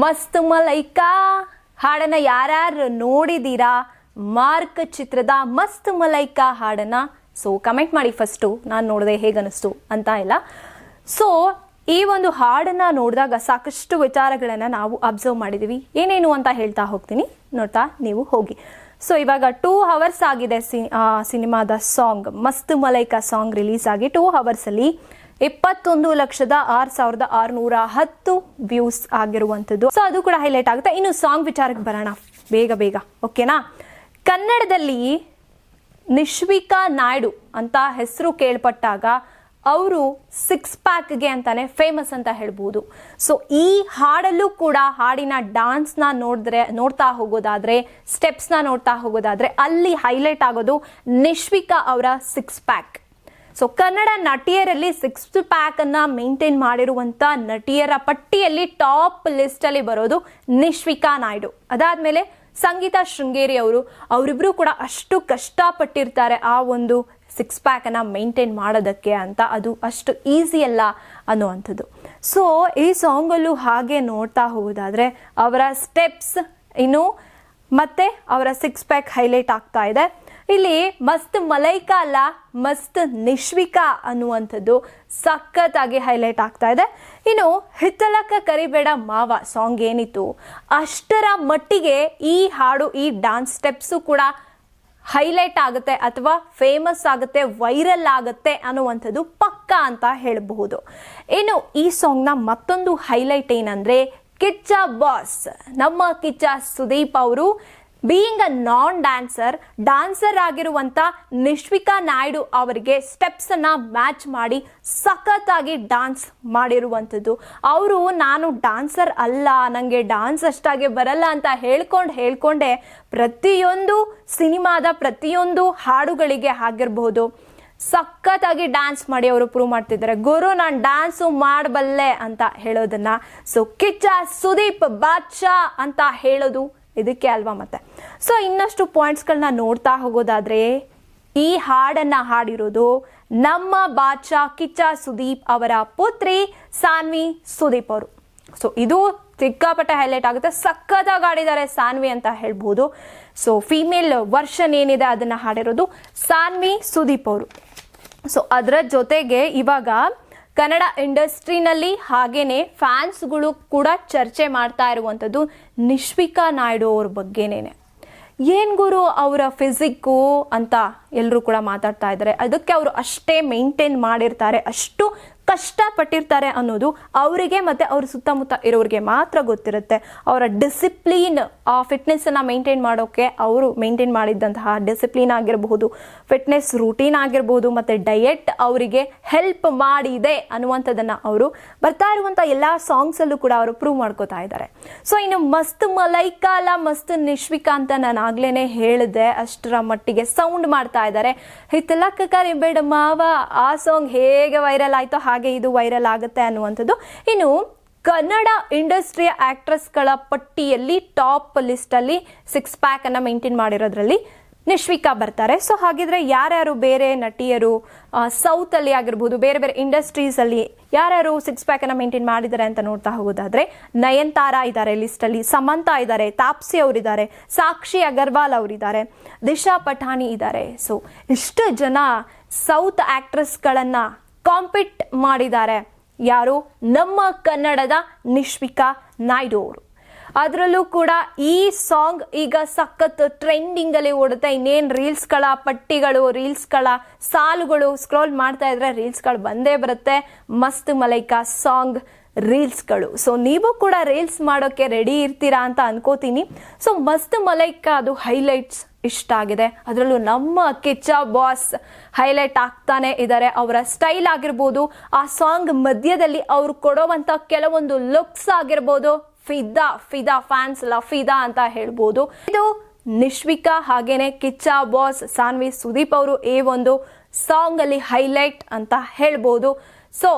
ಮಸ್ತ್ ಮಲೈಕಾ ಹಾಡನ್ನ ಯಾರ್ಯಾರು ನೋಡಿದೀರಾ? ಮಾರ್ಕ್ ಚಿತ್ರದ ಮಸ್ತ್ ಮಲೈಕಾ ಹಾಡನ್ನ ಸೊ ಕಮೆಂಟ್ ಮಾಡಿ. ಫಸ್ಟು ನಾನು ನೋಡಿದೆ ಹೇಗನಿಸ್ತು ಅಂತ ಇಲ್ಲ. ಸೊ ಈ ಒಂದು ಹಾಡನ್ನ ನೋಡಿದಾಗ ಸಾಕಷ್ಟು ವಿಚಾರಗಳನ್ನು ನಾವು ಅಬ್ಸರ್ವ್ ಮಾಡಿದ್ದೀವಿ. ಏನೇನು ಅಂತ ಹೇಳ್ತಾ ಹೋಗ್ತೀನಿ, ನೋಡ್ತಾ ನೀವು ಹೋಗಿ. ಸೊ ಇವಾಗ 2 hours ಆಗಿದೆ ಸಿನಿಮಾದ ಸಾಂಗ್, ಮಸ್ತ್ ಮಲೈಕಾ ಸಾಂಗ್ ರಿಲೀಸ್ ಆಗಿ 2 hours ಅಲ್ಲಿ 21,06,610 ವ್ಯೂಸ್ ಆಗಿರುವಂಥದ್ದು. ಸೊ ಅದು ಕೂಡ ಹೈಲೈಟ್ ಆಗುತ್ತೆ. ಇನ್ನು ಸಾಂಗ್ ವಿಚಾರಕ್ಕೆ ಬರೋಣ ಬೇಗ ಓಕೆನಾ. ಕನ್ನಡದಲ್ಲಿ ನಿಶ್ವಿಕಾ ನಾಯ್ಡು ಅಂತ ಹೆಸರು ಕೇಳ್ಪಟ್ಟಾಗ ಅವರು 6 ಪ್ಯಾಕ್ಗೆ ಅಂತಾನೆ ಫೇಮಸ್ ಅಂತ ಹೇಳ್ಬೋದು. ಸೊ ಈ ಹಾಡಲ್ಲೂ ಕೂಡ ಹಾಡಿನ ಡಾನ್ಸ್ನ ನೋಡ್ತಾ ಹೋಗೋದಾದ್ರೆ, ಸ್ಟೆಪ್ಸ್ನ ನೋಡ್ತಾ ಹೋಗೋದಾದ್ರೆ ಅಲ್ಲಿ ಹೈಲೈಟ್ ಆಗೋದು ನಿಶ್ವಿಕಾ ಅವರ 6 ಪ್ಯಾಕ್. ಸೊ ಕನ್ನಡ ನಟಿಯರಲ್ಲಿ 6 ಪ್ಯಾಕ್ ಅನ್ನ ಮೇಂಟೈನ್ ಮಾಡಿರುವಂತ ನಟಿಯರ ಪಟ್ಟಿಯಲ್ಲಿ ಟಾಪ್ ಲಿಸ್ಟ್ ಅಲ್ಲಿ ಬರೋದು ನಿಶ್ವಿಕಾ ನಾಯ್ಡು. ಅದಾದ್ಮೇಲೆ ಸಂಗೀತಾ ಶೃಂಗೇರಿ ಅವರಿಬ್ರು ಕೂಡ ಅಷ್ಟು ಕಷ್ಟಪಟ್ಟಿರ್ತಾರೆ ಆ ಒಂದು 6 ಪ್ಯಾಕ್ ಅನ್ನ ಮೇಂಟೈನ್ ಮಾಡೋದಕ್ಕೆ ಅಂತ. ಅದು ಅಷ್ಟು ಈಸಿ ಅಲ್ಲ ಅನ್ನುವಂಥದ್ದು. ಸೊ ಈ ಸಾಂಗಲ್ಲೂ ಹಾಗೆ ನೋಡ್ತಾ ಹೋಗೋದಾದ್ರೆ ಅವರ ಸ್ಟೆಪ್ಸ್ ಇನ್ನು ಮತ್ತೆ ಅವರ 6 ಪ್ಯಾಕ್ ಹೈಲೈಟ್ ಆಗ್ತಾ ಇದೆ. ಇಲ್ಲಿ ಮಸ್ತ್ ಮಲೈಕಾ ಅಲ್ಲ, ಮಸ್ತ್ ನಿಶ್ವಿಕಾ ಅನ್ನುವಂಥದ್ದು ಸಖತ್ತಾಗಿ ಹೈಲೈಟ್ ಆಗ್ತಾ ಇದೆ. ಇನ್ನು ಹಿತ್ತಲಕ್ಕ ಕರಿಬೇಡ ಮಾವ ಸಾಂಗ್ ಏನಿತ್ತು ಅಷ್ಟರ ಮಟ್ಟಿಗೆ ಈ ಹಾಡು, ಈ ಡಾನ್ಸ್ ಸ್ಟೆಪ್ಸು ಕೂಡ ಹೈಲೈಟ್ ಆಗುತ್ತೆ ಅಥವಾ ಫೇಮಸ್ ಆಗುತ್ತೆ, ವೈರಲ್ ಆಗುತ್ತೆ ಅನ್ನುವಂಥದ್ದು ಪಕ್ಕ ಅಂತ ಹೇಳಬಹುದು. ಇನ್ನು ಈ ಸಾಂಗ್ನ ಮತ್ತೊಂದು ಹೈಲೈಟ್ ಏನಂದ್ರೆ ಕಿಚ್ಚ ಬಾಸ್, ನಮ್ಮ ಕಿಚ್ಚ ಸುದೀಪ್ ಅವರು ಬೀಯಿಂಗ್ ಅ ನಾನ್ ಡ್ಯಾನ್ಸರ್ ಆಗಿರುವಂತ ನಿಶ್ವಿಕಾ ನಾಯ್ಡು ಅವರಿಗೆ ಸ್ಟೆಪ್ಸ್ ಅನ್ನ ಮ್ಯಾಚ್ ಮಾಡಿ ಸಖತ್ತಾಗಿ ಡಾನ್ಸ್ ಮಾಡಿರುವಂಥದ್ದು. ಅವರು ನಾನು ಡಾನ್ಸರ್ ಅಲ್ಲ, ನನಗೆ ಡಾನ್ಸ್ ಅಷ್ಟಾಗಿ ಬರಲ್ಲ ಅಂತ ಹೇಳ್ಕೊಂಡೆ ಪ್ರತಿಯೊಂದು ಸಿನಿಮಾದ ಪ್ರತಿಯೊಂದು ಹಾಡುಗಳಿಗೆ ಆಗಿರಬಹುದು ಸಖತ್ತಾಗಿ ಡ್ಯಾನ್ಸ್ ಮಾಡಿ ಅವರು ಪ್ರೂವ್ ಮಾಡ್ತಿದ್ದಾರೆ. ಗುರು ನಾನು ಡ್ಯಾನ್ಸು ಮಾಡಬಲ್ಲೆ ಅಂತ ಹೇಳೋದನ್ನ. ಸೊ ಕಿಚ್ಚ ಸುದೀಪ್ ಬಾದ್ಶಾ ಅಂತ ಹೇಳೋದು ಇದಕ್ಕೆ ಅಲ್ವಾ. ಮತ್ತೆ ಸೊ ಇನ್ನಷ್ಟು ಪಾಯಿಂಟ್ಸ್ಗಳನ್ನ ನೋಡ್ತಾ ಹೋಗೋದಾದ್ರೆ ಈ ಹಾಡನ್ನ ಹಾಡಿರೋದು ನಮ್ಮ ಬಾದ್ಶಾ ಕಿಚ್ಚ ಸುದೀಪ್ ಅವರ ಪುತ್ರಿ ಸಾನ್ವಿ ಸುದೀಪ್ ಅವರು. ಸೊ ಇದು ಸಿಕ್ಕಾಪಟ್ಟೆ ಹೈಲೈಟ್ ಆಗುತ್ತೆ. ಸಖತ್ತಾಗಿ ಆಡಿದ್ದಾರೆ ಸಾನ್ವಿ ಅಂತ ಹೇಳ್ಬೋದು. ಸೊ ಫೀಮೇಲ್ ವರ್ಷನ್ ಏನಿದೆ ಅದನ್ನ ಹಾಡಿರೋದು ಸಾನ್ವಿ ಸುದೀಪ್ ಅವರು. ಸೊ ಅದರ ಜೊತೆಗೆ ಇವಾಗ ಕನ್ನಡ ಇಂಡಸ್ಟ್ರಿನಲ್ಲಿ ಹಾಗೇನೆ ಫ್ಯಾನ್ಸ್ಗಳು ಕೂಡ ಚರ್ಚೆ ಮಾಡ್ತಾ ಇರುವಂಥದ್ದು ನಿಶ್ವಿಕಾ ನಾಯ್ಡು ಅವ್ರ ಬಗ್ಗೆನೇನೆ. ಏನ್ ಗುರು ಅವರ ಫಿಸಿಕ್ಕು ಅಂತ ಎಲ್ಲರೂ ಕೂಡ ಮಾತಾಡ್ತಾ ಇದ್ದಾರೆ. ಅದಕ್ಕೆ ಅವರು ಅಷ್ಟೇ ಮೇಂಟೈನ್ ಮಾಡಿರ್ತಾರೆ, ಅಷ್ಟು ಕಷ್ಟಪಟ್ಟಿರ್ತಾರೆ ಅನ್ನೋದು ಅವರಿಗೆ ಮತ್ತೆ ಅವ್ರ ಸುತ್ತಮುತ್ತ ಇರೋರಿಗೆ ಮಾತ್ರ ಗೊತ್ತಿರುತ್ತೆ. ಅವರ ಡಿಸಿಪ್ಲಿನ್, ಆ ಫಿಟ್ನೆಸ್ ಅನ್ನ ಮೇಂಟೈನ್ ಮಾಡೋಕೆ ಅವರು ಮೇಂಟೈನ್ ಮಾಡಿದ್ದಂತಹ ಡಿಸಿಪ್ಲಿನ್ ಆಗಿರಬಹುದು, ಫಿಟ್ನೆಸ್ ರೂಟೀನ್ ಆಗಿರಬಹುದು, ಮತ್ತೆ ಡಯೆಟ್ ಅವರಿಗೆ ಹೆಲ್ಪ್ ಮಾಡಿದೆ ಅನ್ನುವಂಥದ್ದನ್ನ ಅವರು ಬರ್ತಾ ಇರುವಂತ ಎಲ್ಲಾ ಸಾಂಗ್ಸ್ ಅಲ್ಲೂ ಕೂಡ ಅವರು ಪ್ರೂವ್ ಮಾಡ್ಕೋತಾ ಇದ್ದಾರೆ. ಸೊ ಇನ್ನು ಮಸ್ತ್ ಮಲೈಕಾ ಅಲ್ಲ, ಮಸ್ತ್ ನಿಶ್ವಿಕಾ ಅಂತ ನಾನು ಆಗ್ಲೇನೆ ಹೇಳಿದೆ, ಅಷ್ಟರ ಮಟ್ಟಿಗೆ ಸೌಂಡ್ ಮಾಡ್ತಾ ಇದ್ದಾರೆ. ಹಿತ್ತಲಕ್ಕ ಕರಿಬೇಡ ಮಾವ ಆ ಸಾಂಗ್ ಹೇಗೆ ವೈರಲ್ ಆಯ್ತೋ ಹಾಗೆ ಇದು ವೈರಲ್ ಆಗುತ್ತೆ ಅನ್ನುವಂಥದ್ದು. ಇನ್ನು ಕನ್ನಡ ಇಂಡಸ್ಟ್ರಿಯ ಆಕ್ಟ್ರೆಸ್ಗಳ ಪಟ್ಟಿಯಲ್ಲಿ ಟಾಪ್ ಲಿಸ್ಟ್ ಅಲ್ಲಿ 6 ಪ್ಯಾಕ್ ಅನ್ನ ಮೇಂಟೈನ್ ಮಾಡಿರೋದ್ರಲ್ಲಿ ನಿಶ್ವಿಕಾ ಬರ್ತಾರೆ. ಸೊ ಹಾಗಿದ್ರೆ ಯಾರ್ಯಾರು ಬೇರೆ ನಟಿಯರು ಸೌತ್ ಅಲ್ಲಿ ಆಗಿರ್ಬೋದು, ಬೇರೆ ಬೇರೆ ಇಂಡಸ್ಟ್ರೀಸ್ ಅಲ್ಲಿ ಯಾರ್ಯಾರು 6 ಪ್ಯಾಕ್ ಅನ್ನ ಮೇಂಟೈನ್ ಮಾಡಿದ್ದಾರೆ ಅಂತ ನೋಡ್ತಾ ಹೋಗೋದಾದ್ರೆ ನಯನತಾರಾ ಇದ್ದಾರೆ ಲಿಸ್ಟ್ ಅಲ್ಲಿ, ಸಮಂತಾ ಇದ್ದಾರೆ, ತಾಪ್ಸಿ ಅವರಿದ್ದಾರೆ, ಸಾಕ್ಷಿ ಅಗರ್ವಾಲ್ ಅವರಿದ್ದಾರೆ, ದಿಶಾ ಪಠಾಣಿ ಇದ್ದಾರೆ. ಸೊ ಇಷ್ಟು ಜನ ಸೌತ್ ಆಕ್ಟ್ರೆಸ್ಗಳನ್ನ ಕಾಂಪಿಟ್ ಮಾಡಿದ್ದಾರೆ ಯಾರು? ನಮ್ಮ ಕನ್ನಡದ ನಿಶ್ವಿಕಾ ನಾಯ್ಡು ಅವರು. ಅದರಲ್ಲೂ ಕೂಡ ಈ ಸಾಂಗ್ ಈಗ ಸಖತ್ ಟ್ರೆಂಡಿಂಗ್ ಅಲ್ಲಿ ಓಡುತ್ತೆ. ಇನ್ನೇನು ರೀಲ್ಸ್ಗಳ ಪಟ್ಟಿಗಳು, ರೀಲ್ಸ್ಗಳ ಸಾಲುಗಳು ಸ್ಕ್ರೋಲ್ ಮಾಡ್ತಾ ಇದ್ರೆ ರೀಲ್ಸ್ಗಳು ಬಂದೇ ಬರುತ್ತೆ, ಮಸ್ತ್ ಮಲೈಕಾ ಸಾಂಗ್ ರೀಲ್ಸ್ಗಳು. ಸೊ ನೀವು ಕೂಡ ರೀಲ್ಸ್ ಮಾಡೋಕೆ ರೆಡಿ ಇರ್ತೀರಾ ಅಂತ ಅನ್ಕೋತೀನಿ. ಸೊ ಮಸ್ತ್ ಮಲೈಕಾ ಅದು ಹೈಲೈಟ್ಸ್ ಇಷ್ಟ ಆಗಿದೆ. ಅದರಲ್ಲೂ ನಮ್ಮ ಕಿಚ್ಚ ಬಾಸ್ ಹೈಲೈಟ್ ಆಗ್ತಾನೆ ಇದ್ದಾರೆ. ಅವರ ಸ್ಟೈಲ್ ಆಗಿರ್ಬೋದು, ಆ ಸಾಂಗ್ ಮಧ್ಯದಲ್ಲಿ ಅವ್ರು ಕೊಡೋವಂಥ ಕೆಲವೊಂದು ಲುಕ್ಸ್ ಆಗಿರ್ಬೋದು, ಫಿದಾ ಫ್ಯಾನ್ಸ್ ಫಿದಾ ಅಂತ ಹೇಳ್ಬೋದು. ಇದು ನಿಶ್ವಿಕಾ ಹಾಗೇನೆ ಕಿಚ್ಚ ಬಾಸ್ ಸಾನ್ವಿ ಸುದೀಪ್ ಅವರು ಈ ಒಂದು ಸಾಂಗ್ ಅಲ್ಲಿ ಹೈಲೈಟ್ ಅಂತ ಹೇಳ್ಬೋದು. ಸೊ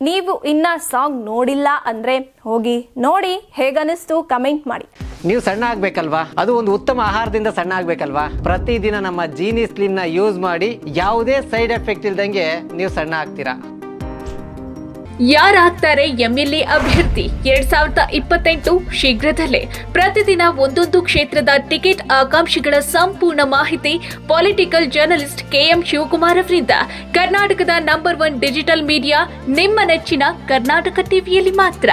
ನೀವು ಇನ್ನ ಸಾಂಗ್ ನೋಡಿಲ್ಲ ಅಂದ್ರೆ ಹೋಗಿ ನೋಡಿ, ಹೇಗನಿಸ್ತು ಕಮೆಂಟ್ ಮಾಡಿ. ನೀವು ಸಣ್ಣ ಆಗ್ಬೇಕಲ್ವಾ? ಅದು ಒಂದು ಉತ್ತಮ ಆಹಾರದಿಂದ ಸಣ್ಣ ಆಗ್ಬೇಕಲ್ವಾ? ಪ್ರತಿದಿನ ನಮ್ಮ ಜೀನಿ ಸ್ಲಿಮ್ ನ ಯೂಸ್ ಮಾಡಿ ಯಾವುದೇ ಸೈಡ್ ಎಫೆಕ್ಟ್ ಇಲ್ದಂಗೆ ನೀವು ಸಣ್ಣ ಆಗ್ತೀರಾ. ಯಾರಾಗ್ತಾರೆ ಎಂಎಲ್ಎ ಅಭ್ಯರ್ಥಿ 2028 ಶೀಘ್ರದಲ್ಲೇ. ಪ್ರತಿದಿನ ಒಂದೊಂದು ಕ್ಷೇತ್ರದ ಟಿಕೆಟ್ ಆಕಾಂಕ್ಷಿಗಳ ಸಂಪೂರ್ಣ ಮಾಹಿತಿ ಪೊಲಿಟಿಕಲ್ ಜರ್ನಲಿಸ್ಟ್ ಕೆಎಂ ಶಿವಕುಮಾರ್ ಅವರಿಂದ. ಕರ್ನಾಟಕದ ನಂಬರ್ 1 ಡಿಜಿಟಲ್ ಮೀಡಿಯಾ ನಿಮ್ಮ ನೆಚ್ಚಿನ ಕರ್ನಾಟಕ ಟಿವಿಯಲ್ಲಿ ಮಾತ್ರ.